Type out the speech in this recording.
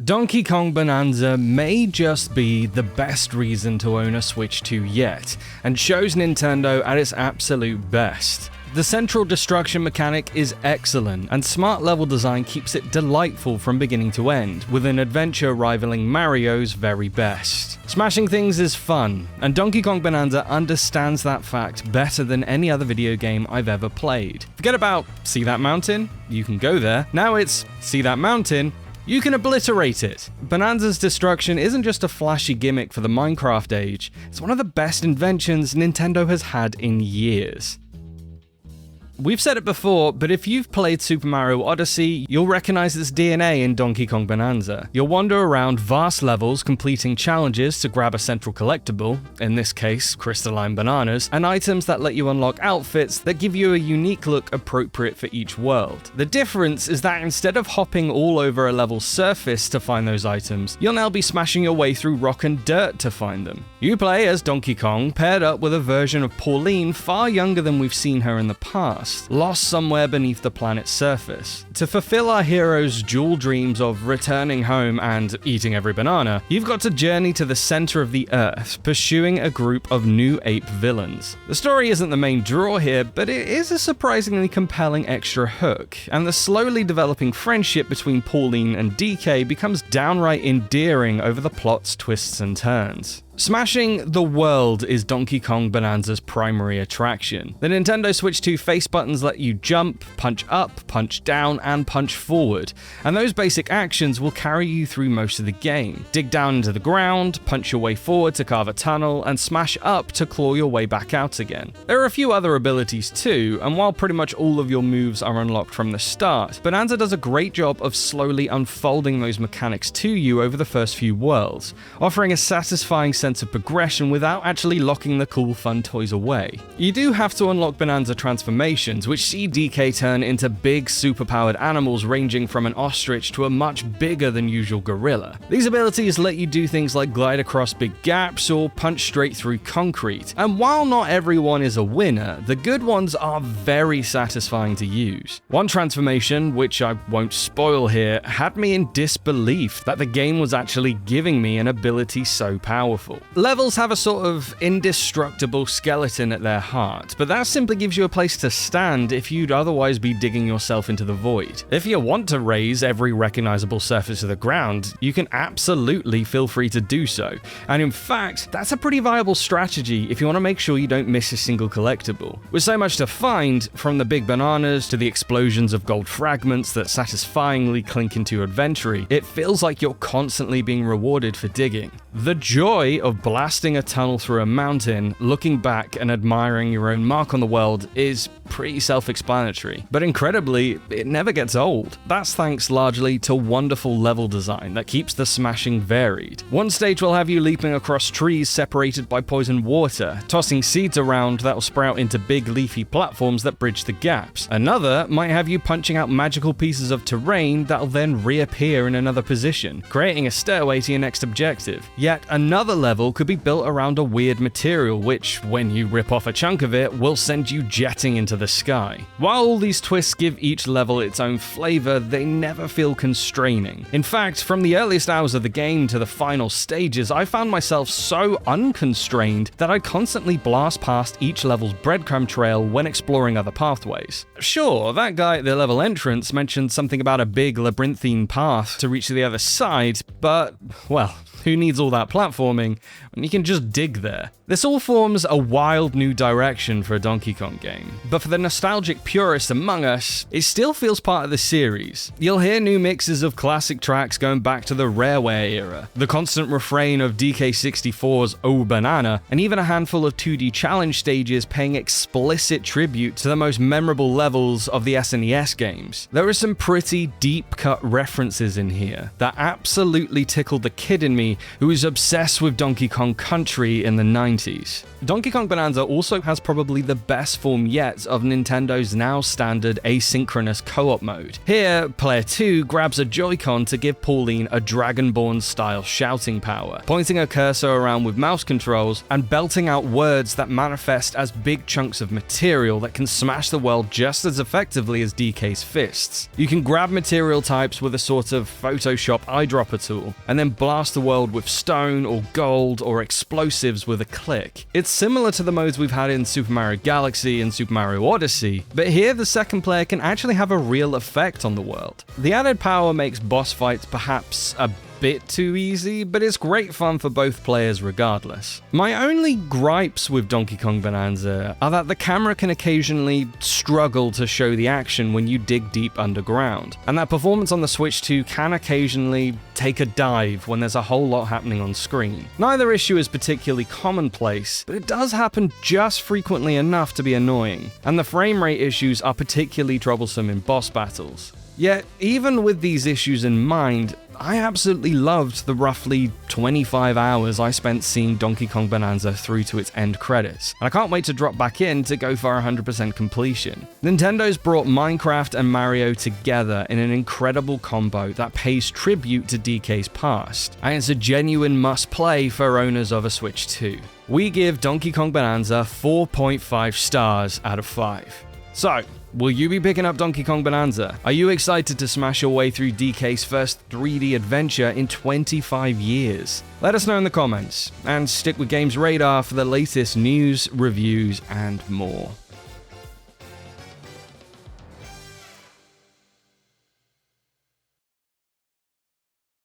Donkey Kong Bananza may just be the best reason to own a Switch 2 yet, and shows Nintendo at its absolute best. The central destruction mechanic is excellent, and smart level design keeps it delightful from beginning to end, with an adventure rivaling Mario's very best. Smashing things is fun, and Donkey Kong Bananza understands that fact better than any other video game I've ever played. Forget about see that mountain? You can go there. Now it's see that mountain? You can obliterate it. Bananza's destruction isn't just a flashy gimmick for the Minecraft age, it's one of the best inventions Nintendo has had in years. We've said it before, but if you've played Super Mario Odyssey, you'll recognize its DNA in Donkey Kong Bananza. You'll wander around vast levels completing challenges to grab a central collectible, in this case, crystalline bananas, and items that let you unlock outfits that give you a unique look appropriate for each world. The difference is that instead of hopping all over a level's surface to find those items, you'll now be smashing your way through rock and dirt to find them. You play as Donkey Kong, paired up with a version of Pauline far younger than we've seen her in the past, lost somewhere beneath the planet's surface. To fulfill our hero's dual dreams of returning home and eating every banana, you've got to journey to the center of the Earth, pursuing a group of new ape villains. The story isn't the main draw here, but it is a surprisingly compelling extra hook, and the slowly developing friendship between Pauline and DK becomes downright endearing over the plot's twists and turns. Smashing the world is Donkey Kong Bananza's primary attraction. The Nintendo Switch 2 face buttons let you jump, punch up, punch down, and punch forward, and those basic actions will carry you through most of the game. Dig down into the ground, punch your way forward to carve a tunnel, and smash up to claw your way back out again. There are a few other abilities too, and while pretty much all of your moves are unlocked from the start, Bananza does a great job of slowly unfolding those mechanics to you over the first few worlds, offering a satisfying sense of progression without actually locking the cool fun toys away. You do have to unlock Bananza transformations, which see DK turn into big superpowered animals ranging from an ostrich to a much bigger than usual gorilla. These abilities let you do things like glide across big gaps or punch straight through concrete, and while not everyone is a winner, the good ones are very satisfying to use. One transformation, which I won't spoil here, had me in disbelief that the game was actually giving me an ability so powerful. Levels have a sort of indestructible skeleton at their heart, but that simply gives you a place to stand if you'd otherwise be digging yourself into the void. If you want to raise every recognizable surface of the ground, you can absolutely feel free to do so, and in fact, that's a pretty viable strategy if you want to make sure you don't miss a single collectible. With so much to find, from the big bananas to the explosions of gold fragments that satisfyingly clink into your inventory, it feels like you're constantly being rewarded for digging. The joy of blasting a tunnel through a mountain, looking back and admiring your own mark on the world is pretty self-explanatory, but incredibly, it never gets old. That's thanks largely to wonderful level design that keeps the smashing varied. One stage will have you leaping across trees separated by poisoned water, tossing seeds around that'll sprout into big leafy platforms that bridge the gaps. Another might have you punching out magical pieces of terrain that'll then reappear in another position, creating a stairway to your next objective. Yet another level could be built around a weird material which, when you rip off a chunk of it, will send you jetting into the sky. While all these twists give each level its own flavor, they never feel constraining. In fact, from the earliest hours of the game to the final stages, I found myself so unconstrained that I constantly blast past each level's breadcrumb trail when exploring other pathways. Sure, that guy at the level entrance mentioned something about a big labyrinthine path to reach the other side, but, well, who needs all that platforming when you can just dig there? This all forms a wild new direction for a Donkey Kong game, but for the nostalgic purist among us, it still feels part of the series. You'll hear new mixes of classic tracks going back to the Rareware era, the constant refrain of DK64's Oh Banana, and even a handful of 2D challenge stages paying explicit tribute to the most memorable levels of the SNES games. There are some pretty deep-cut references in here that absolutely tickled the kid in me who is obsessed with Donkey Kong Kong Country in the 90s. Donkey Kong Bonanza also has probably the best form yet of Nintendo's now standard asynchronous co-op mode. Here, player 2 grabs a Joy-Con to give Pauline a Dragonborn-style shouting power, pointing her cursor around with mouse controls and belting out words that manifest as big chunks of material that can smash the world just as effectively as DK's fists. You can grab material types with a sort of Photoshop eyedropper tool, and then blast the world with stone or gold or explosives with a click. It's similar to the modes we've had in Super Mario Galaxy and Super Mario Odyssey, but here the second player can actually have a real effect on the world. The added power makes boss fights perhaps a bit too easy, but it's great fun for both players regardless. My only gripes with Donkey Kong Bonanza are that the camera can occasionally struggle to show the action when you dig deep underground, and that performance on the Switch 2 can occasionally take a dive when there's a whole lot happening on screen. Neither issue is particularly commonplace, but it does happen just frequently enough to be annoying, and the frame rate issues are particularly troublesome in boss battles. Yet, even with these issues in mind, I absolutely loved the roughly 25 hours I spent seeing Donkey Kong Bonanza through to its end credits, and I can't wait to drop back in to go for 100% completion. Nintendo's brought Minecraft and Mario together in an incredible combo that pays tribute to DK's past, and it's a genuine must-play for owners of a Switch 2. We give Donkey Kong Bonanza 4.5 stars out of 5. So, will you be picking up Donkey Kong Bonanza? Are you excited to smash your way through DK's first 3D adventure in 25 years? Let us know in the comments, and stick with GamesRadar for the latest news, reviews, and more.